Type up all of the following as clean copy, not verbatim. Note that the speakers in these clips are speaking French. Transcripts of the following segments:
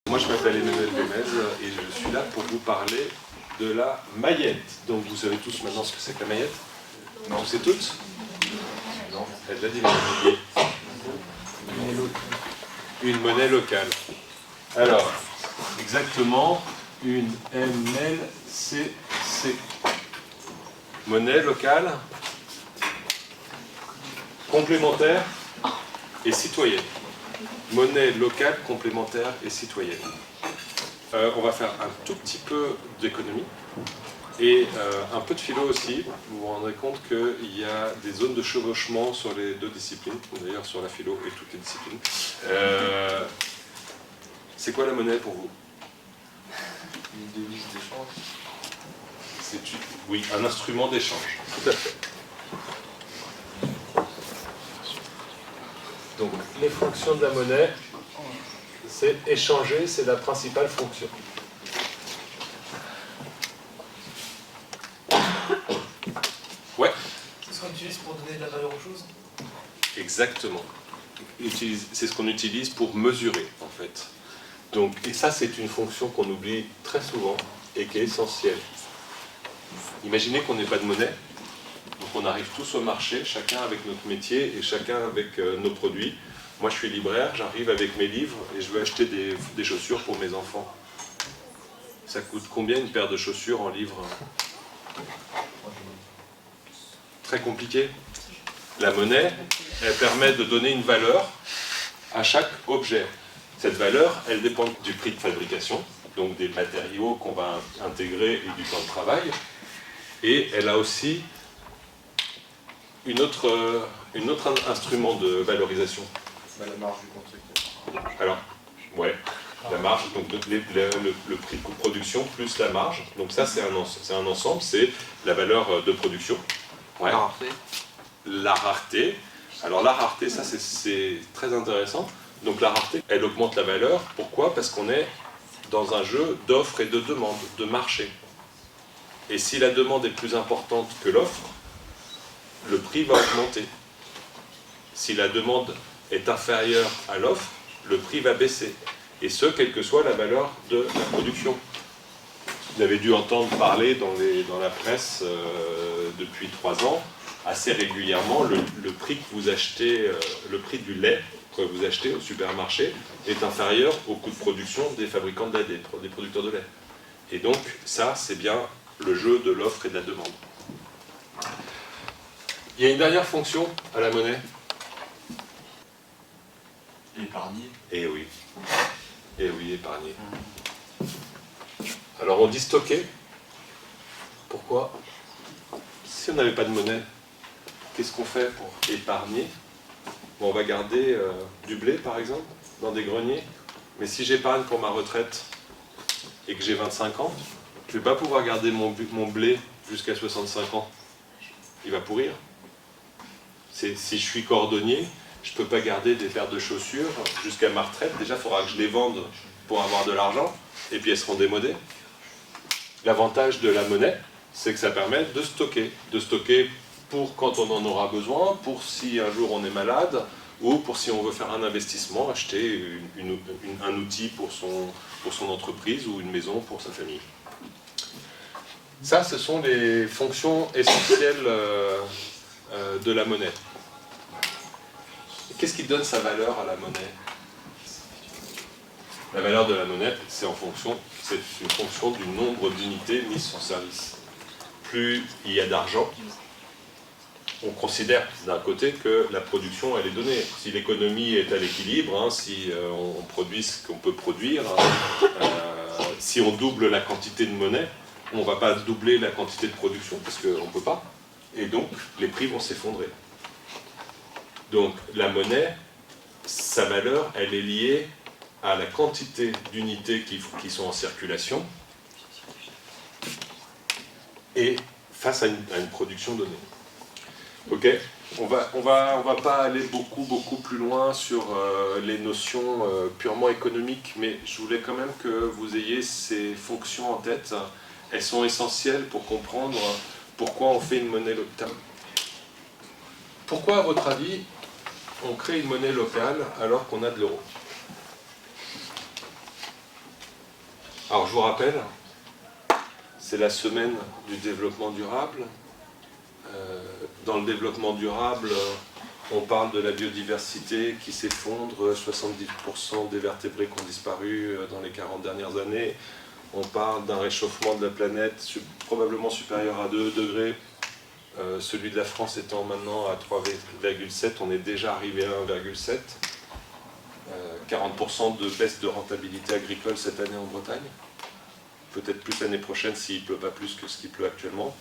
Moi je m'appelle Emmanuel Gomez et je suis là pour vous parler de la maillette. Donc vous savez tous maintenant ce que c'est que la maillette? Non. Tous et toutes? Non. Elle l'a dit, une monnaie locale. Alors, exactement, une MLCC. Monnaie locale, complémentaire et citoyenne. Monnaie locale, complémentaire et citoyenne. On va faire un tout petit peu d'économie et un peu de philo aussi. Vous vous rendrez compte qu'il y a des zones de chevauchement sur les deux disciplines, d'ailleurs sur la philo et toutes les disciplines. C'est quoi la monnaie pour vous? Une devise d'échange. Oui, un instrument d'échange, tout à fait. Donc, les fonctions de la monnaie, c'est échanger, c'est la principale fonction. Ouais. C'est ce qu'on utilise pour donner de la valeur aux choses? Exactement. C'est ce qu'on utilise pour mesurer, en fait. Donc, et ça, c'est une fonction qu'on oublie très souvent et qui est essentielle. Imaginez qu'on n'ait pas de monnaie, donc on arrive tous au marché, chacun avec notre métier et chacun avec nos produits. Moi, je suis libraire, j'arrive avec mes livres et je veux acheter des chaussures pour mes enfants. Ça coûte combien une paire de chaussures en livre? Très compliqué. La monnaie, elle permet de donner une valeur à chaque objet. Cette valeur, elle dépend du prix de fabrication, donc des matériaux qu'on va intégrer et du temps de travail. Et elle a aussi une autre instrument de valorisation. La marge du constructeur. Alors, ouais, la marge, donc le prix de production plus la marge. Donc ça, c'est un ensemble, c'est la valeur de production. Ouais. La rareté. La rareté. Alors la rareté, ça c'est très intéressant. Donc la rareté, elle augmente la valeur. Pourquoi? Parce qu'on est dans un jeu d'offres et de demandes, de marché. Et si la demande est plus importante que l'offre, le prix va augmenter. Si la demande est inférieure à l'offre, le prix va baisser. Et ce, quelle que soit la valeur de la production. Vous avez dû entendre parler dans la presse depuis 3 ans, assez régulièrement, le prix que vous achetez, le prix du lait que vous achetez au supermarché est inférieur au coût de production des fabricants de lait, des producteurs de lait. Et donc, ça, c'est bien le jeu de l'offre et de la demande. Il y a une dernière fonction à la monnaie. Épargner. Eh oui. Eh oui, épargner. Alors on dit stocker. Pourquoi? Si on n'avait pas de monnaie, qu'est-ce qu'on fait pour épargner? Bon, on va garder du blé par exemple, dans des greniers. Mais si j'épargne pour ma retraite et que j'ai 25 ans, je ne vais pas pouvoir garder mon blé jusqu'à 65 ans. Il va pourrir. Si je suis cordonnier, je ne peux pas garder des paires de chaussures jusqu'à ma retraite. Déjà, il faudra que je les vende pour avoir de l'argent, et puis elles seront démodées. L'avantage de la monnaie, c'est que ça permet de stocker pour quand on en aura besoin, pour si un jour on est malade, ou pour si on veut faire un investissement, acheter un outil pour son entreprise ou une maison pour sa famille. Ça, ce sont les fonctions essentielles de la monnaie. Qu'est-ce qui donne sa valeur à la monnaie? La valeur de la monnaie, c'est une fonction du nombre d'unités mises sur service. Plus il y a d'argent, on considère d'un côté que la production elle est donnée. Si l'économie est à l'équilibre, si on produit ce qu'on peut produire, si on double la quantité de monnaie, on ne va pas doubler la quantité de production parce qu'on ne peut pas. Et donc les prix vont s'effondrer. Donc la monnaie, sa valeur, elle est liée à la quantité d'unités qui sont en circulation et face à une production donnée. Ok, on va pas aller beaucoup plus loin sur les notions purement économiques, mais je voulais quand même que vous ayez ces fonctions en tête. Elles sont essentielles pour comprendre pourquoi on fait une monnaie locale. Pourquoi, à votre avis, on crée une monnaie locale alors qu'on a de l'euro? Alors je vous rappelle, c'est la semaine du développement durable. Dans le développement durable, on parle de la biodiversité qui s'effondre, 70% des vertébrés qui ont disparu dans les 40 dernières années. On parle d'un réchauffement de la planète probablement supérieur à 2 degrés. Celui de la France étant maintenant à 3,7, on est déjà arrivé à 1,7. 40% de baisse de rentabilité agricole cette année en Bretagne. Peut-être plus l'année prochaine s'il ne pleut pas plus que ce qui pleut actuellement.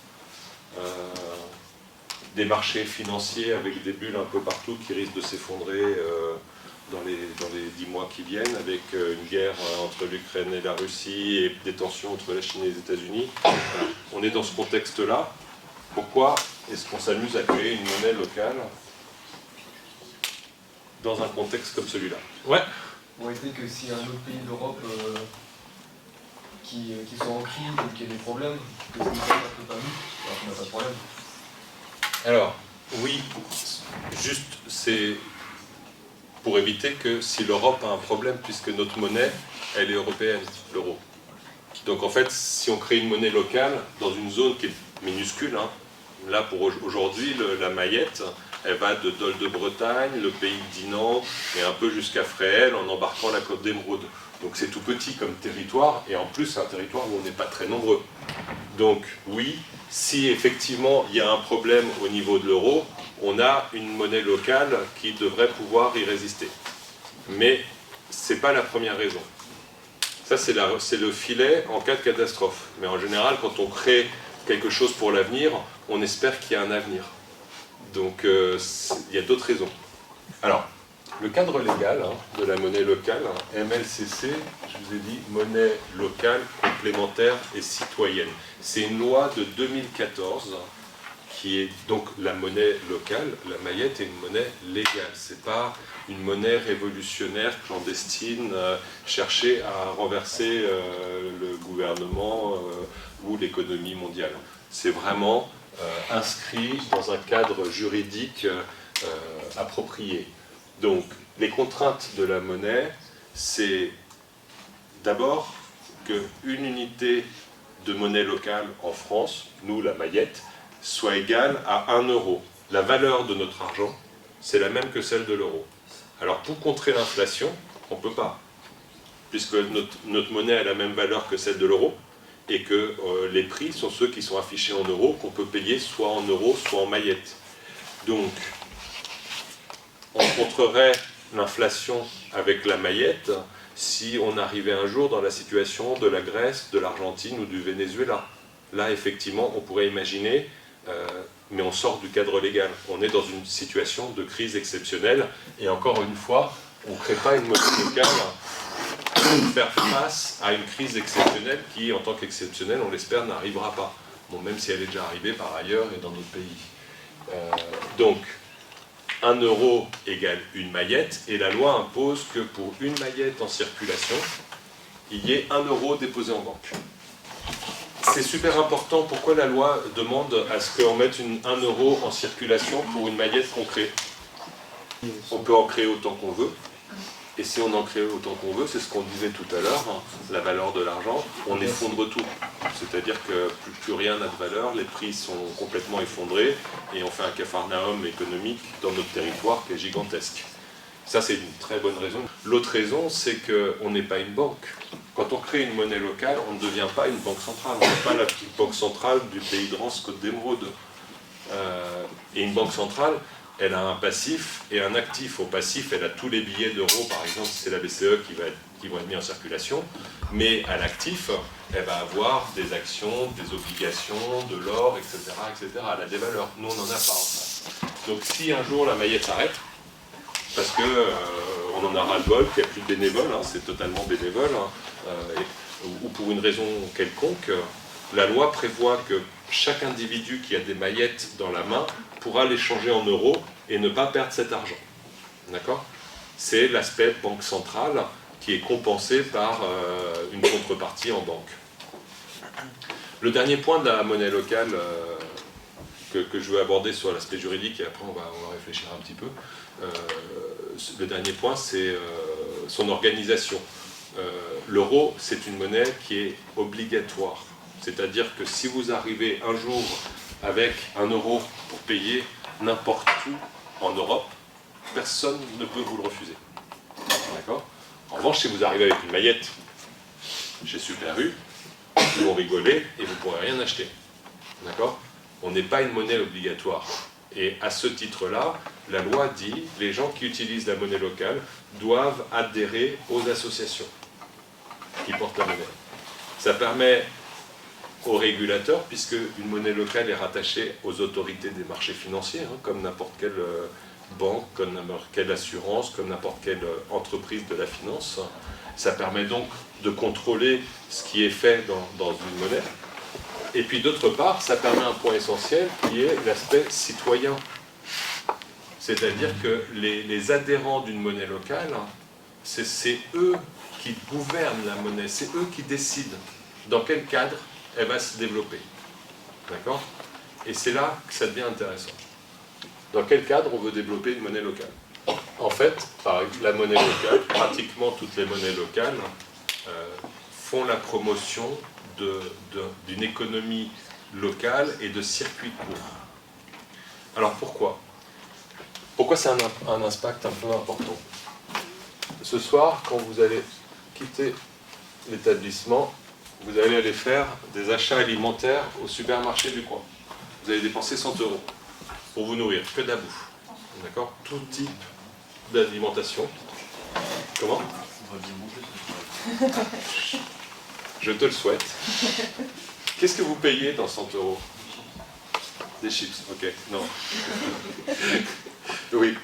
Des marchés financiers avec des bulles un peu partout qui risquent de s'effondrer dans les 10 mois qui viennent, avec une guerre entre l'Ukraine et la Russie et des tensions entre la Chine et les États-Unis. On est dans ce contexte-là. Pourquoi est-ce qu'on s'amuse à créer une monnaie locale dans un contexte comme celui-là? Ouais. Pour éviter que s'il y a un autre pays d'Europe qui soit en crise et qu'il y ait des problèmes, que ça ne soit pas nous, alors qu'on n'a pas de problème. Alors, oui, juste, c'est pour éviter que si l'Europe a un problème, puisque notre monnaie, elle est européenne, l'euro. Donc en fait, si on crée une monnaie locale dans une zone qui est minuscule, hein, là pour aujourd'hui, la Mayette, elle va de Dol de Bretagne, le pays de Dinan, et un peu jusqu'à Fréhel en embarquant la côte d'Émeraude. Donc c'est tout petit comme territoire, et en plus c'est un territoire où on n'est pas très nombreux. Donc oui, si effectivement il y a un problème au niveau de l'euro, on a une monnaie locale qui devrait pouvoir y résister. Mais ce n'est pas la première raison. Ça c'est le filet en cas de catastrophe. Mais en général, quand on crée quelque chose pour l'avenir, on espère qu'il y a un avenir. Donc il y a d'autres raisons. Alors, le cadre légal de la monnaie locale, MLCC, je vous ai dit, monnaie locale, complémentaire et citoyenne. C'est une loi de 2014 qui est donc la monnaie locale. La Mayette est une monnaie légale. Ce n'est pas une monnaie révolutionnaire, clandestine, cherchée à renverser le gouvernement ou l'économie mondiale. C'est vraiment inscrit dans un cadre juridique approprié. Donc, les contraintes de la monnaie, c'est d'abord qu'une unité de monnaie locale en France, nous, la Mayette, soit égale à 1 euro. La valeur de notre argent, c'est la même que celle de l'euro. Alors, pour contrer l'inflation, on ne peut pas, puisque notre monnaie a la même valeur que celle de l'euro, et que les prix sont ceux qui sont affichés en euros, qu'on peut payer soit en euros, soit en Mayette. Donc, on contrerait l'inflation avec la Mayette si on arrivait un jour dans la situation de la Grèce, de l'Argentine ou du Venezuela. Là, effectivement, on pourrait imaginer, mais on sort du cadre légal. On est dans une situation de crise exceptionnelle, et encore une fois, on ne crée pas une monnaie locale pour faire face à une crise exceptionnelle qui, en tant qu'exceptionnelle, on l'espère, n'arrivera pas. Bon, même si elle est déjà arrivée par ailleurs et dans d'autres pays. Donc, 1 euro égale une Mayette, et la loi impose que pour une Mayette en circulation, il y ait 1 euro déposé en banque. C'est super important. Pourquoi la loi demande à ce qu'on mette 1 euro en circulation pour une Mayette qu'on crée? On peut en créer autant qu'on veut, et si on en crée autant qu'on veut, c'est ce qu'on disait tout à l'heure, hein, la valeur de l'argent, on effondre tout. C'est-à-dire que plus rien n'a de valeur, les prix sont complètement effondrés, et on fait un capharnaüm économique dans notre territoire qui est gigantesque. Ça, c'est une très bonne raison. L'autre raison, c'est qu'on n'est pas une banque. Quand on crée une monnaie locale, on ne devient pas une banque centrale. On n'est pas la petite banque centrale du pays de Rance, Côte d'Émeraude. Et une banque centrale, elle a un passif et un actif. Au passif, elle a tous les billets d'euros, par exemple, si c'est la BCE qui vont être mis en circulation. Mais à l'actif, elle va avoir des actions, des obligations, de l'or, etc., etc. Elle a des valeurs. Nous, on n'en a pas en face. Donc si un jour la Mayette s'arrête, parce qu'on en a ras-le-bol, qu'il n'y a plus de bénévoles, hein, c'est totalement bénévole, hein, ou pour une raison quelconque, la loi prévoit que chaque individu qui a des maillettes dans la main pourra les changer en euros et ne pas perdre cet argent. D'accord? C'est l'aspect banque centrale qui est compensé par une contrepartie en banque. Le dernier point de la monnaie locale que je veux aborder sur l'aspect juridique, et après on va réfléchir un petit peu, le dernier point, c'est son organisation. l'euro, c'est une monnaie qui est obligatoire. C'est-à-dire que si vous arrivez un jour avec 1 euro pour payer n'importe où en Europe, personne ne peut vous le refuser. D'accord ? En revanche, si vous arrivez avec une maillette chez Super U, ils vont rigoler et vous ne pourrez rien acheter. D'accord ? On n'est pas une monnaie obligatoire. Et à ce titre-là, la loi dit que les gens qui utilisent la monnaie locale doivent adhérer aux associations qui portent la monnaie. Ça permet aux régulateurs, puisque une monnaie locale est rattachée aux autorités des marchés financiers, hein, comme n'importe quelle banque, comme n'importe quelle assurance, comme n'importe quelle entreprise de la finance. Ça permet donc de contrôler ce qui est fait dans une monnaie. Et puis d'autre part, ça permet un point essentiel qui est l'aspect citoyen. C'est-à-dire que les adhérents d'une monnaie locale, c'est eux qui gouvernent la monnaie, c'est eux qui décident dans quel cadre elle va se développer. D'accord ? Et c'est là que ça devient intéressant. Dans quel cadre on veut développer une monnaie locale ? En fait, par la monnaie locale, pratiquement toutes les monnaies locales font la promotion d'une économie locale et de circuits courts. Alors pourquoi ? Pourquoi c'est un impact un peu important ? Ce soir, quand vous allez quitter l'établissement, vous allez aller faire des achats alimentaires au supermarché du coin. Vous allez dépenser 100 € pour vous nourrir, que de la bouffe. D'accord ? Tout type d'alimentation. Comment ? On va bien manger. Je te le souhaite. Qu'est-ce que vous payez dans 100 €? Des chips, ok. Non. Oui.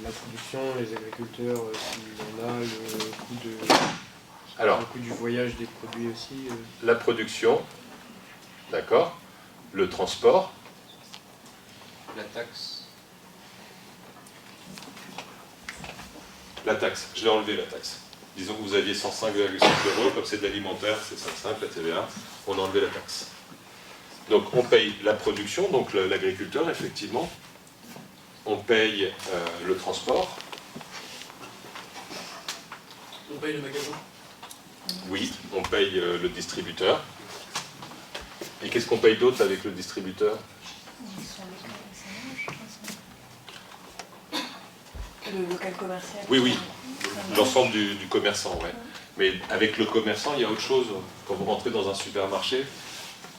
La production, les agriculteurs, s'il y en a, Alors, le coût du voyage des produits aussi. la production, d'accord. Le transport, La taxe. la taxe. Je l'ai enlevé, la taxe. Disons que vous aviez 105,5 €, comme c'est de l'alimentaire, c'est 5,5, la TVA, on a enlevé la taxe. Donc on paye la production, donc l'agriculteur, effectivement. On paye le transport, On paye le magasin. oui, on paye le distributeur. Et qu'est-ce qu'on paye d'autre avec le distributeur? Le local commercial. Oui, oui, l'ensemble du commerçant, ouais. Mais avec le commerçant, il y a autre chose. Quand vous rentrez dans un supermarché,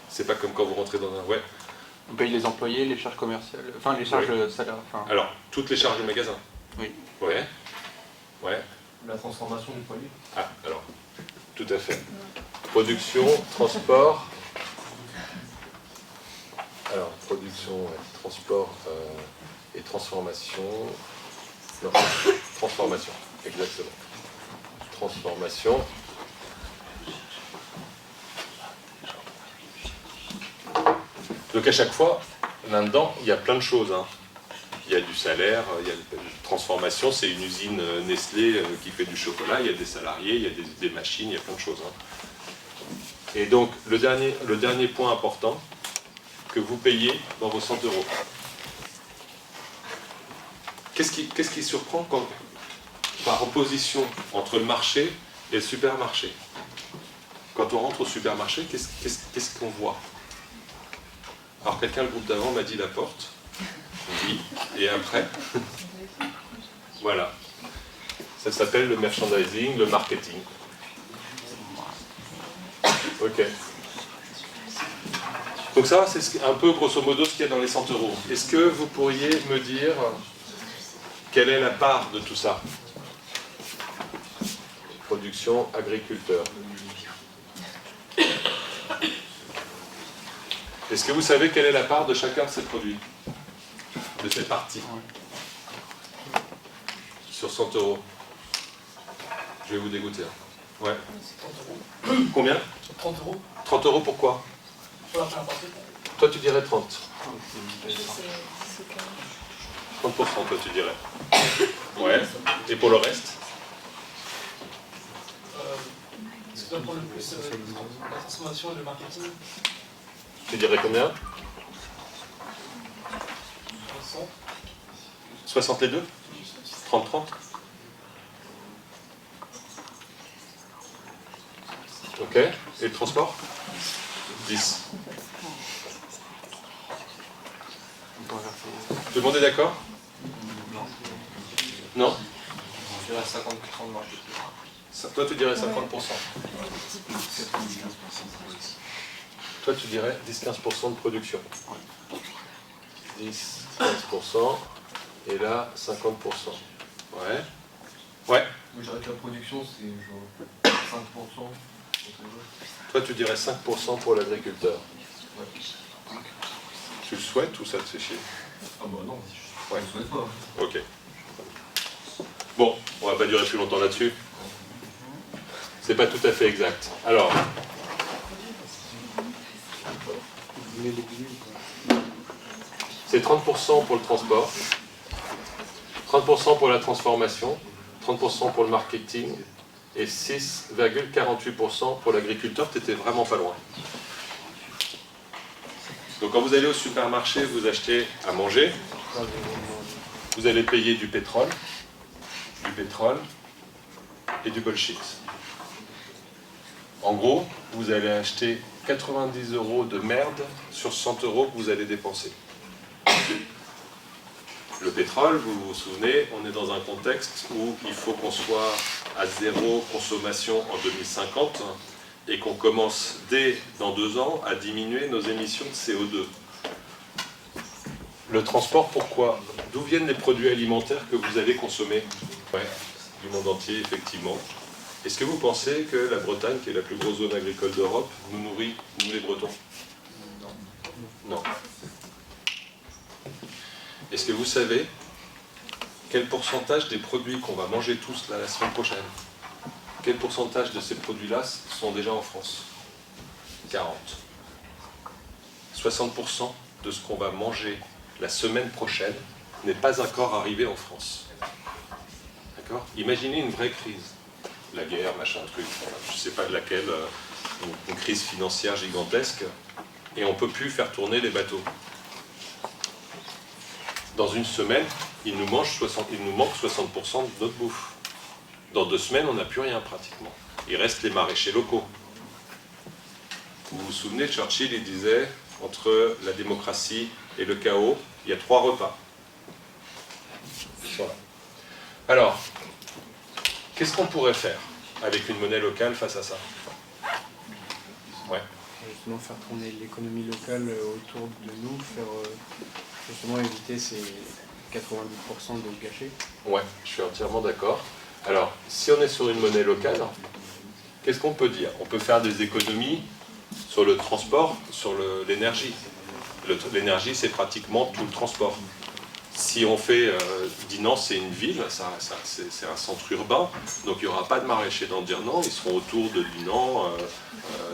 c'est pas comme quand vous rentrez dans un... Ouais. On paye les employés, les charges commerciales, enfin les charges de salaire. Enfin, Alors, toutes les charges du magasin. oui. Ouais. Ouais. La transformation du produit. Ah, alors, tout à fait. Production, transport. Alors, production, ouais, transport et transformation. Non, transformation, exactement. Transformation. Donc à chaque fois, là-dedans, il y a plein de choses, hein. Il y a du salaire, il y a une transformation, c'est une usine Nestlé qui fait du chocolat, il y a des salariés, il y a des machines, il y a plein de choses, hein. Et donc, le dernier point important que vous payez dans vos 100 €. Qu'est-ce qui surprend quand, par opposition entre le marché et le supermarché? Quand on rentre au supermarché, qu'est-ce qu'on voit? Alors quelqu'un, le groupe d'avant, m'a dit la porte. Oui. Et après? Voilà. Ça s'appelle le merchandising, le marketing. Ok. Donc ça, c'est un peu grosso modo ce qu'il y a dans les 100 €. Est-ce que vous pourriez me dire quelle est la part de tout ça? Production, agriculteur. Est-ce que vous savez quelle est la part de chacun de ces produits? De cette partie? Sur 100 €. Je vais vous dégoûter. Hein. Ouais. 30 €. Combien? 30 €. 30 € pourquoi? Pour la première partie. Toi, tu dirais 30. Je sais, 30%, toi, tu dirais. Ouais. Et pour le reste? Ce qui doit prendre le plus, la transformation et le marketing. Tu dirais combien? 100. 60 les deux? 30-30? Ok. Et le transport? 10. Tout le monde est d'accord? Non? Je dirais 50% de marché. Toi, tu dirais 50%. Toi, tu dirais 10-15% de production. 10-15%. Et là, 50%. Ouais. Ouais. Moi, j'arrête la production, c'est genre 5%. Toi, tu dirais 5% pour l'agriculteur. Ouais. Tu le souhaites ou ça te fait chier? Ah bah non, Ouais. je ne souhaite pas. Ok. Bon, on va pas durer plus longtemps là-dessus. C'est pas tout à fait exact. Alors, Vous voulez les billets ou pas? c'est 30% pour le transport, 30% pour la transformation, 30% pour le marketing et 6,48% pour l'agriculteur. T'étais vraiment pas loin. Donc quand vous allez au supermarché, vous achetez à manger, vous allez payer du pétrole et du bullshit. En gros, vous allez acheter 90 € de merde sur 100 € que vous allez dépenser. Le pétrole, vous vous souvenez, on est dans un contexte où il faut qu'on soit à zéro consommation en 2050 et qu'on commence dès dans 2 ans à diminuer nos émissions de CO2. Le transport, pourquoi? D'où viennent les produits alimentaires que vous allez consommer? Ouais, du monde entier, effectivement. Est-ce que vous pensez que la Bretagne, qui est la plus grosse zone agricole d'Europe, nous nourrit, nous les Bretons? Non. Est-ce que vous savez quel pourcentage des produits qu'on va manger tous là, la semaine prochaine, quel pourcentage de ces produits-là sont déjà en France? 40. 60% de ce qu'on va manger la semaine prochaine n'est pas encore arrivé en France. D'accord? Imaginez une vraie crise. La guerre, machin, truc, je ne sais pas de laquelle, une crise financière gigantesque, et on ne peut plus faire tourner les bateaux. Dans une semaine, il nous manque 60% de notre bouffe. Dans 2 semaines, on n'a plus rien pratiquement. Il reste les maraîchers locaux. Vous vous souvenez, Churchill, il disait, entre la démocratie et le chaos, il y a 3 repas. Voilà. Alors, qu'est-ce qu'on pourrait faire avec une monnaie locale face à ça? Ouais. Justement faire tourner l'économie locale autour de nous, faire justement éviter ces 90% de gâchés. Ouais, je suis entièrement d'accord. Alors, si on est sur une monnaie locale, qu'est-ce qu'on peut dire? On peut faire des économies sur le transport, sur l'énergie. L'énergie, c'est pratiquement tout le transport. Si on fait Dinan, c'est une ville, c'est un centre urbain, donc il n'y aura pas de maraîchers dans Dinan, ils seront autour de Dinan,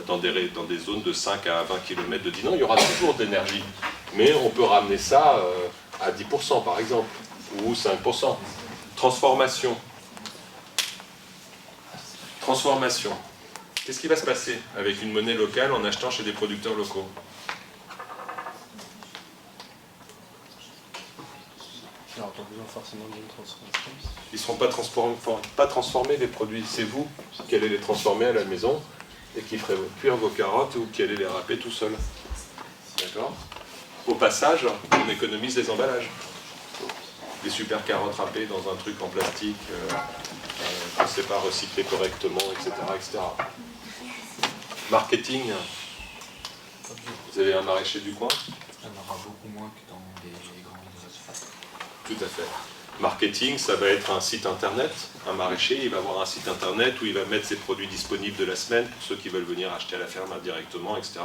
dans des zones de 5 à 20 km de Dinan, il y aura toujours de l'énergie. Mais on peut ramener ça à 10% par exemple, ou 5%. Transformation. Transformation. Qu'est-ce qui va se passer avec une monnaie locale en achetant chez des producteurs locaux? Alors, pas besoin forcément d'une transformation. Ils ne seront pas transformés les produits. C'est vous qui allez les transformer à la maison et qui ferez cuire vos carottes ou qui allez les râper tout seul. D'accord? Au passage, on économise les emballages. Des super carottes râpées dans un truc en plastique qu'on ne sait pas recycler correctement, etc., etc. Marketing. Vous avez un maraîcher du coin? Il y en aura beaucoup moins que dans des grandes surfaces. Tout à fait. Marketing, ça va être un site internet. Un maraîcher, il va avoir un site internet où il va mettre ses produits disponibles de la semaine pour ceux qui veulent venir acheter à la ferme directement, etc.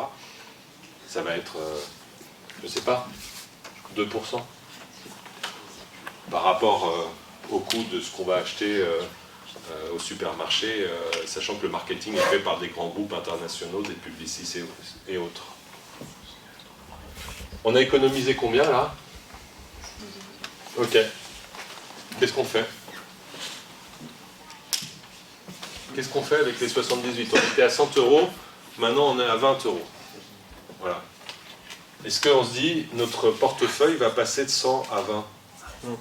Ça va être, je ne sais pas, 2%. Par rapport au coût de ce qu'on va acheter au supermarché, sachant que le marketing est fait par des grands groupes internationaux, des Publicis et autres. On a économisé combien là? Ok. Qu'est-ce qu'on fait? Qu'est-ce qu'on fait avec les 78? On était à 100 €, maintenant on est à 20 €. Voilà. Est-ce qu'on se dit, notre portefeuille va passer de 100 à 20? Non.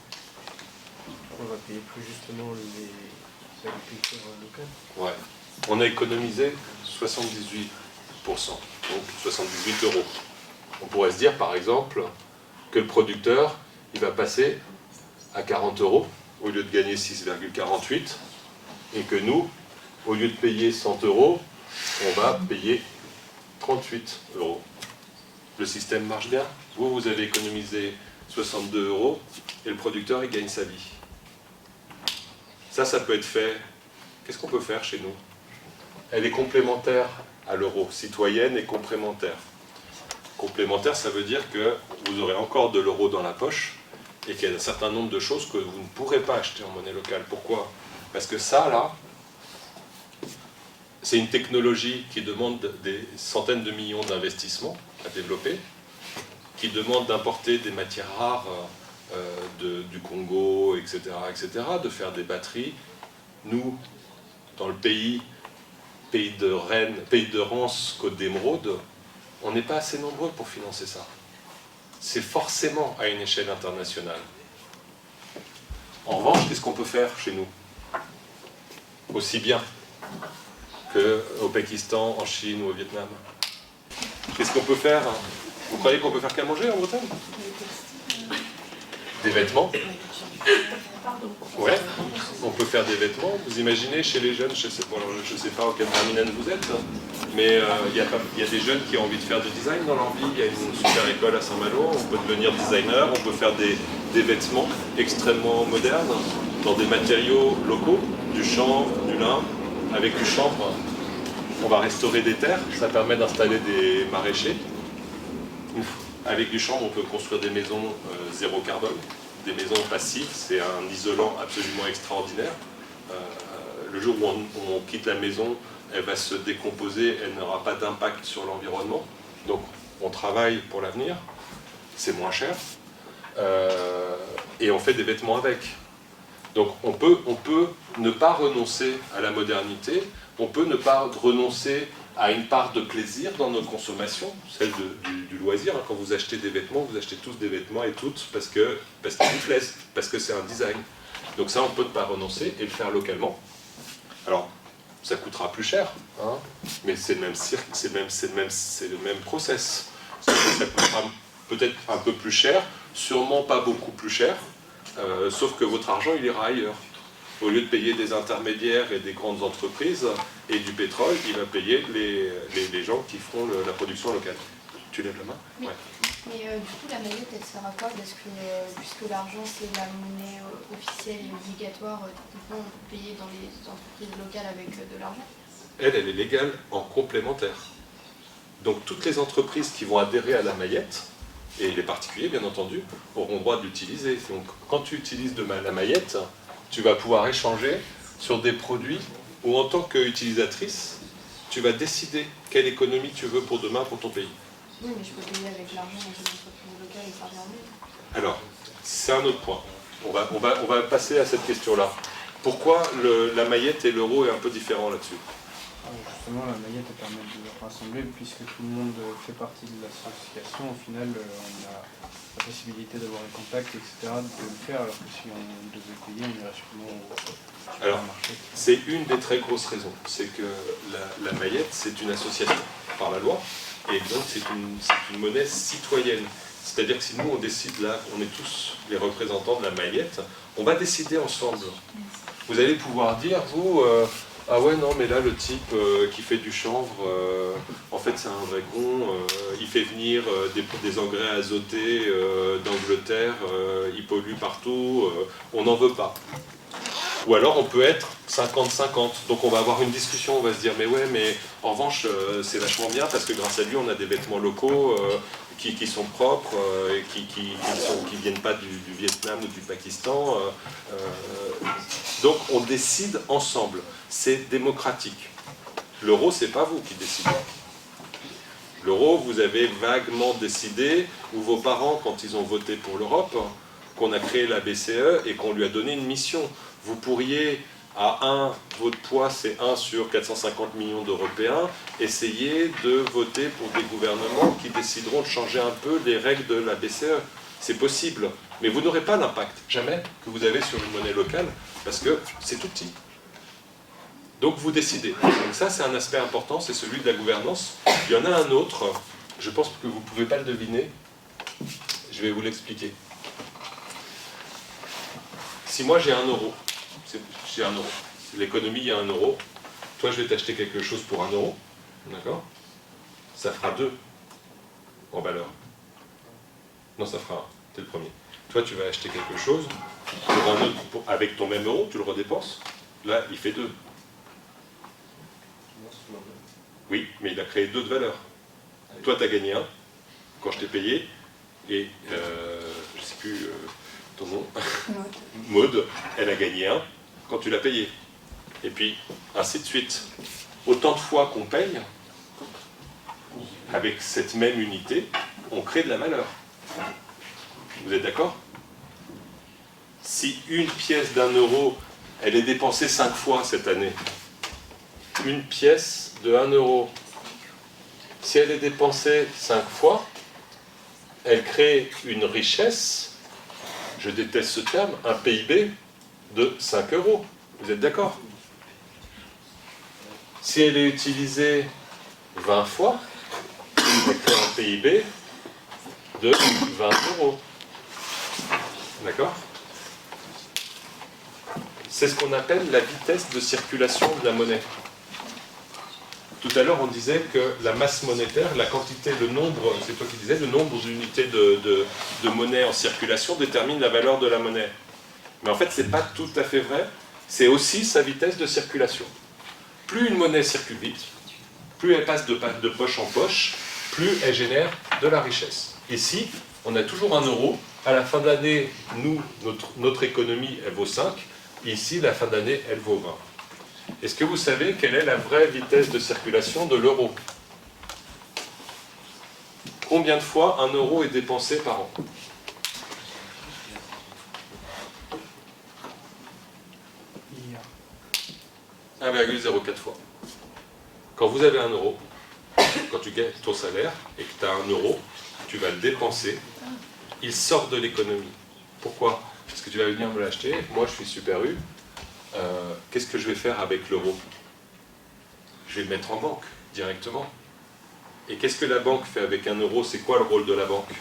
On va payer plus justement les agriculteurs locaux. Ouais. On a économisé donc 78 euros. On pourrait se dire par exemple que le producteur il va passer à 40 euros au lieu de gagner 6,48 et que nous, au lieu de payer 100 euros, on va payer 38 euros. Le système marche bien. Vous avez économisé 62 euros et le producteur il gagne sa vie. Ça peut être fait. Qu'est-ce qu'on peut faire chez nous? Elle est complémentaire à l'euro, citoyenne et complémentaire. Complémentaire, ça veut dire que vous aurez encore de l'euro dans la poche et qu'il y a un certain nombre de choses que vous ne pourrez pas acheter en monnaie locale. Pourquoi? Parce que ça, là, c'est une technologie qui demande des centaines de millions d'investissements à développer, qui demande d'importer des matières rares du Congo, etc., de faire des batteries. Nous, dans le pays de Rennes, pays de Rance, Côte d'Émeraude, on n'est pas assez nombreux pour financer ça. C'est forcément à une échelle internationale. En revanche, qu'est-ce qu'on peut faire chez nous? Aussi bien qu'au Pakistan, en Chine ou au Vietnam. Qu'est-ce qu'on peut faire? Vous croyez qu'on peut faire qu'à manger en Bretagne? Des vêtements? Ouais, on peut faire des vêtements. Vous imaginez chez les jeunes, je ne sais pas auquel terminal vous êtes, mais il y a des jeunes qui ont envie de faire du design dans leur vie. Il y a une super école à Saint-Malo, on peut devenir designer, on peut faire des vêtements extrêmement modernes, dans des matériaux locaux, du chanvre, du lin. Avec du chanvre, on va restaurer des terres, ça permet d'installer des maraîchers. Avec du chanvre, on peut construire des maisons zéro carbone, des maisons passives, c'est un isolant absolument extraordinaire. Le jour où on quitte la maison, elle va se décomposer, elle n'aura pas d'impact sur l'environnement. Donc on travaille pour l'avenir, c'est moins cher, et on fait des vêtements avec. Donc on peut ne pas renoncer à la modernité, on peut ne pas renoncer à une part de plaisir dans nos consommations, celle du loisir. Quand vous achetez des vêtements, vous achetez tous des vêtements et toutes parce qu'ils vous plaisent, parce que c'est un design. Donc ça, on peut ne pas renoncer et le faire localement. Alors, ça coûtera plus cher, hein, mais c'est le même cirque, c'est le même process. Ça coûtera peut-être un peu plus cher, sûrement pas beaucoup plus cher, sauf que votre argent, il ira ailleurs. Au lieu de payer des intermédiaires et des grandes entreprises et du pétrole, il va payer les gens qui feront la production locale. Tu lèves la main? Oui. Ouais. Mais du coup, la maillette, elle sert à quoi? Parce que puisque l'argent, c'est la monnaie officielle et obligatoire, techniquement, on peut payer dans les entreprises locales avec de l'argent. Elle est légale en complémentaire. Donc toutes les entreprises qui vont adhérer à la maillette, et les particuliers, bien entendu, auront droit de l'utiliser. Donc quand tu utilises la maillette, tu vas pouvoir échanger sur des produits où, en tant qu'utilisatrice, tu vas décider quelle économie tu veux pour demain, pour ton pays. Oui, mais je peux payer avec l'argent dans une entreprise locale et ça revient mieux. Alors, c'est un autre point. On va passer à cette question-là. Pourquoi la maillette et l'euro est un peu différent là-dessus? Justement, la maillette permet de le rassembler, puisque tout le monde fait partie de l'association. Au final, on a la possibilité d'avoir un contact, etc., de le faire, alors que si on devait payer, on irait sûrement au supermarché. C'est une des très grosses raisons. C'est que la maillette, c'est une association par la loi, et donc c'est une monnaie citoyenne. C'est-à-dire que si nous, on décide là, on est tous les représentants de la maillette, on va décider ensemble. Vous allez pouvoir dire, vous... ah ouais, non, mais là, le type qui fait du chanvre, en fait, c'est un vrai con. Il fait venir des engrais azotés d'Angleterre, il pollue partout, on n'en veut pas. Ou alors, on peut être 50-50. Donc, on va avoir une discussion, on va se dire, mais ouais, mais en revanche, c'est vachement bien parce que grâce à lui, on a des vêtements locaux qui sont propres et qui viennent pas du Vietnam ou du Pakistan. Donc, on décide ensemble. C'est démocratique. L'euro, c'est pas vous qui décidez. L'euro, vous avez vaguement décidé, ou vos parents, quand ils ont voté pour l'Europe, qu'on a créé la BCE et qu'on lui a donné une mission. Vous pourriez, votre poids c'est 1 sur 450 millions d'Européens, essayer de voter pour des gouvernements qui décideront de changer un peu les règles de la BCE. C'est possible, mais vous n'aurez pas l'impact, jamais, que vous avez sur une monnaie locale, parce que c'est tout petit. Donc vous décidez. Donc ça, c'est un aspect important, c'est celui de la gouvernance. Il y en a un autre, je pense que vous ne pouvez pas le deviner. Je vais vous l'expliquer. Si moi j'ai 1 euro, j'ai 1 euro. L'économie, il y a 1 euro. Toi, je vais t'acheter quelque chose pour 1 euro. D'accord? Ça fera 2 en valeur. Non, ça fera 1. C'est le premier. Toi, tu vas acheter quelque chose pour un autre, avec ton même euro, tu le redépenses. Là, il fait 2. Oui, mais il a créé 2 de valeur. Toi, tu as gagné 1 quand je t'ai payé. Et, je ne sais plus ton nom. Maud, elle a gagné 1 quand tu l'as payé. Et puis, ainsi de suite. Autant de fois qu'on paye, avec cette même unité, on crée de la valeur. Vous êtes d'accord? Si une pièce d'1 euro, elle est dépensée 5 fois cette année, une pièce de 1 euro, si elle est dépensée 5 fois, elle crée une richesse, je déteste ce terme, un PIB de 5 euros. Vous êtes d'accord? Si elle est utilisée 20 fois, elle crée un PIB de 20 euros. D'accord? C'est ce qu'on appelle la vitesse de circulation de la monnaie. Tout à l'heure, on disait que la masse monétaire, la quantité, le nombre, c'est toi qui disais, le nombre d'unités de monnaie en circulation détermine la valeur de la monnaie. Mais en fait, ce n'est pas tout à fait vrai. C'est aussi sa vitesse de circulation. Plus une monnaie circule vite, plus elle passe de poche en poche, plus elle génère de la richesse. Ici, on a toujours 1 euro. À la fin de l'année, nous, notre économie, elle vaut 5. Ici, la fin d'année, elle vaut 20. Est-ce que vous savez quelle est la vraie vitesse de circulation de l'euro? Combien de fois 1 euro est dépensé par an? 1,04 fois. Quand vous avez 1 euro, quand tu gagnes ton salaire et que tu as 1 euro, tu vas le dépenser, il sort de l'économie. Pourquoi? Parce que tu vas venir me l'acheter, moi je suis Super U, qu'est-ce que je vais faire avec l'euro? Je vais le mettre en banque, directement. Et qu'est-ce que la banque fait avec 1 euro? C'est quoi le rôle de la banque?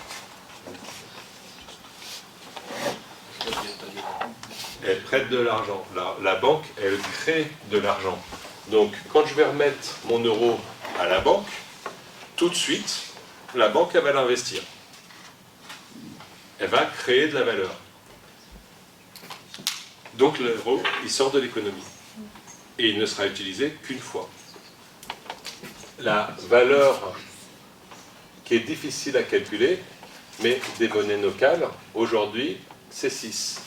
Elle prête de l'argent. La banque, elle crée de l'argent. Donc, quand je vais remettre mon euro à la banque, tout de suite, la banque, elle va l'investir. Elle va créer de la valeur. Donc, l'euro, il sort de l'économie. Et il ne sera utilisé qu'une fois. La valeur qui est difficile à calculer, mais des monnaies locales, aujourd'hui, c'est 6.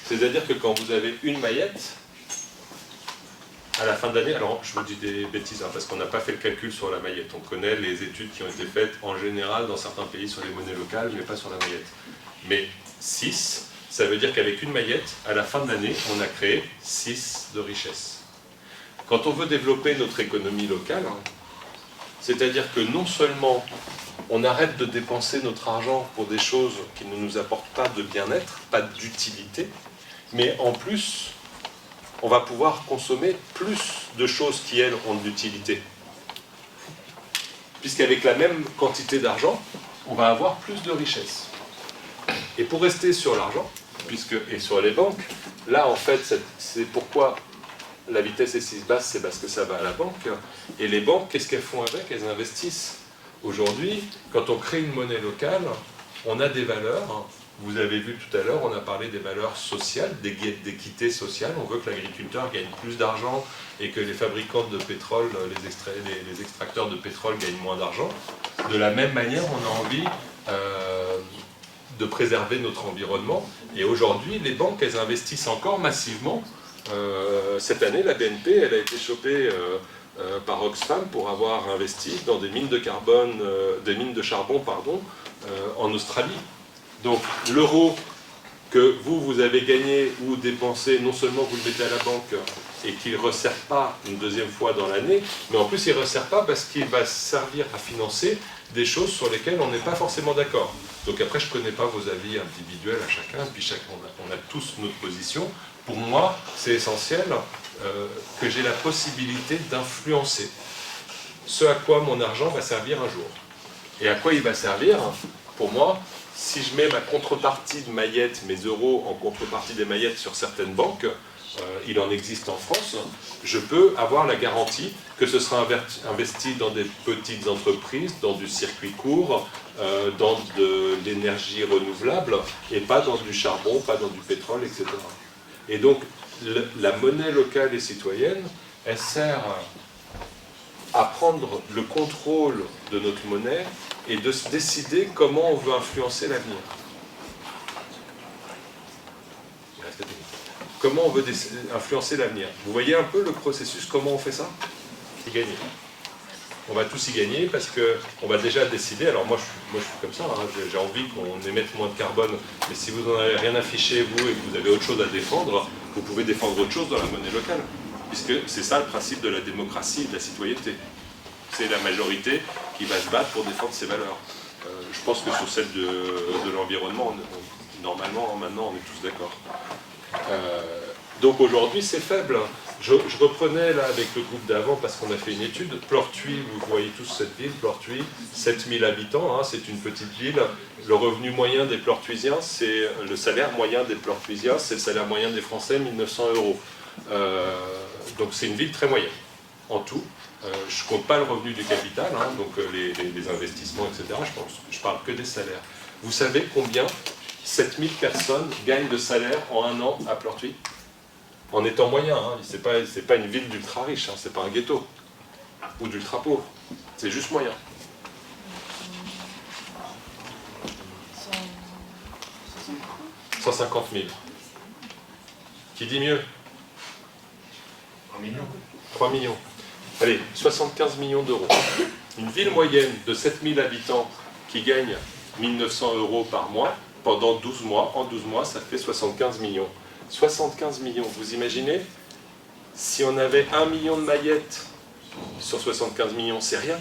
C'est-à-dire que quand vous avez une maillette, à la fin de l'année, alors je vous dis des bêtises, parce qu'on n'a pas fait le calcul sur la maillette. On connaît les études qui ont été faites en général dans certains pays sur les monnaies locales, mais pas sur la maillette. Mais 6, ça veut dire qu'avec une maillette, à la fin de l'année, on a créé 6 de richesse. Quand on veut développer notre économie locale, c'est-à-dire que non seulement on arrête de dépenser notre argent pour des choses qui ne nous apportent pas de bien-être, pas d'utilité, mais en plus, on va pouvoir consommer plus de choses qui, elles, ont de l'utilité. Puisqu'avec la même quantité d'argent, on va avoir plus de richesse. Et pour rester sur l'argent, et sur les banques, là, en fait, c'est pourquoi la vitesse est si basse, c'est parce que ça va à la banque. Et les banques, qu'est-ce qu'elles font avec? Elles investissent. Aujourd'hui, quand on crée une monnaie locale, on a des valeurs. Vous avez vu tout à l'heure, on a parlé des valeurs sociales, d'équité sociale. On veut que l'agriculteur gagne plus d'argent et que les fabricants de pétrole, les extracteurs de pétrole gagnent moins d'argent. De la même manière, on a envie de préserver notre environnement. Et aujourd'hui, les banques, elles investissent encore massivement. Cette année, la BNP, elle a été chopée par Oxfam pour avoir investi dans des mines de carbone, des mines de charbon, en Australie. Donc l'euro que vous avez gagné ou dépensé, non seulement vous le mettez à la banque et qu'il ne resserre pas une deuxième fois dans l'année, mais en plus il ne resserre pas parce qu'il va servir à financer des choses sur lesquelles on n'est pas forcément d'accord. Donc après, je ne connais pas vos avis individuels à chacun, puis on a tous notre position. Pour moi, c'est essentiel que j'ai la possibilité d'influencer ce à quoi mon argent va servir un jour. Et à quoi il va servir? Pour moi, si je mets ma contrepartie de maillettes, mes euros en contrepartie des maillettes sur certaines banques, il en existe en France, je peux avoir la garantie que ce sera investi dans des petites entreprises, dans du circuit court, dans de l'énergie renouvelable, et pas dans du charbon, pas dans du pétrole, etc. Et donc, la monnaie locale et citoyenne, elle sert à prendre le contrôle de notre monnaie et de se décider comment on veut influencer l'avenir. Comment on veut influencer l'avenir. Vous voyez un peu le processus, comment on fait ça? Y gagner. On va tous y gagner parce qu'on va déjà décider. Alors moi je suis comme ça, hein, j'ai envie qu'on émette moins de carbone, mais si vous n'en avez rien affiché, vous, et que vous avez autre chose à défendre, vous pouvez défendre autre chose dans la monnaie locale. Puisque c'est ça le principe de la démocratie et de la citoyenneté. C'est la majorité qui va se battre pour défendre ses valeurs. Je pense que sur celle de l'environnement, normalement, maintenant, on est tous d'accord. Donc aujourd'hui, c'est faible. Je reprenais là avec le groupe d'avant parce qu'on a fait une étude. Plortuis, vous voyez tous cette ville, Plortuis, 7000 habitants, hein, c'est une petite ville. Le revenu moyen des Plortuisiens, c'est le salaire moyen des Plortuisiens, c'est le salaire moyen des Français, 1900 €. Donc c'est une ville très moyenne, en tout. Je ne compte pas le revenu du capital, hein, donc les investissements, etc. Je parle que des salaires. Vous savez combien 7000 personnes gagnent de salaire en un an à Plortuis? En étant moyen, hein, c'est pas une ville d'ultra riche, hein, c'est pas un ghetto, ou d'ultra pauvre, c'est juste moyen. 150 000. Qui dit mieux? 1 million. 3 millions. Allez, 75 millions d'euros. Une ville moyenne de 7000 habitants qui gagne 1900 € par mois, pendant 12 mois, en 12 mois, ça fait 75 millions. 75 millions, vous imaginez? Si on avait 1 million de maillettes sur 75 millions, c'est rien.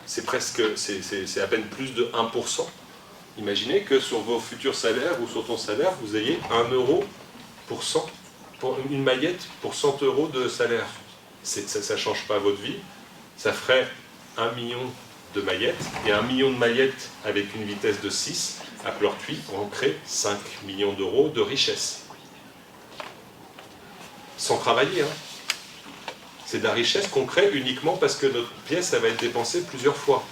C'est presque, c'est à peine plus de 1%. Imaginez que sur vos futurs salaires ou sur ton salaire, vous ayez 1 € pour 100, pour une maillette pour 100 € de salaire. Ça ne change pas votre vie. Ça ferait 1 million de maillettes, et 1 million de maillettes avec une vitesse de 6, à Plortuis, on crée 5 millions d'euros de richesse. Sans travailler, hein. C'est de la richesse qu'on crée uniquement parce que notre pièce, ça va être dépensée plusieurs fois.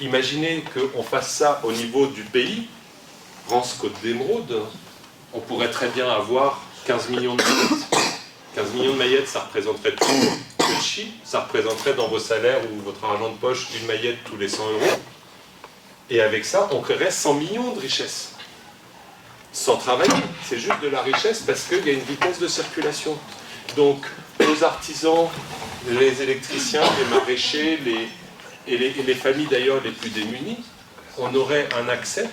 Imaginez qu'on fasse ça au niveau du pays, France-Côte d'Émeraude, on pourrait très bien avoir 15 millions de maillettes. 15 millions de maillettes, ça représenterait tout le chi, ça représenterait dans vos salaires ou votre argent de poche une maillette tous les 100 €. Et avec ça, on créerait 100 millions de richesses. Sans travailler, c'est juste de la richesse parce qu'il y a une vitesse de circulation. Donc, nos artisans, les électriciens, les maraîchers, et les familles d'ailleurs les plus démunies, on aurait un accès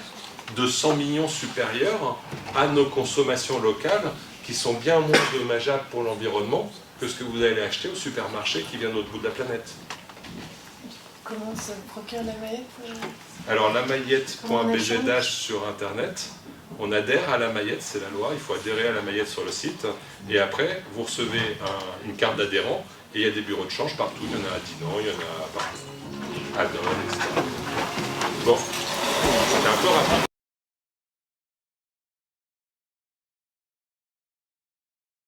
de 100 millions supérieur à nos consommations locales qui sont bien moins dommageables pour l'environnement que ce que vous allez acheter au supermarché qui vient de l'autre bout de la planète. Comment se procure la maillette? Alors la maillette.bgdash sur internet, on adhère à la maillette, c'est la loi, il faut adhérer à la maillette sur le site, et après vous recevez une carte d'adhérent, et il y a des bureaux de change partout, il y en a à Dinan, il y en a partout, à Dole, etc. Bon, c'était un peu rapide.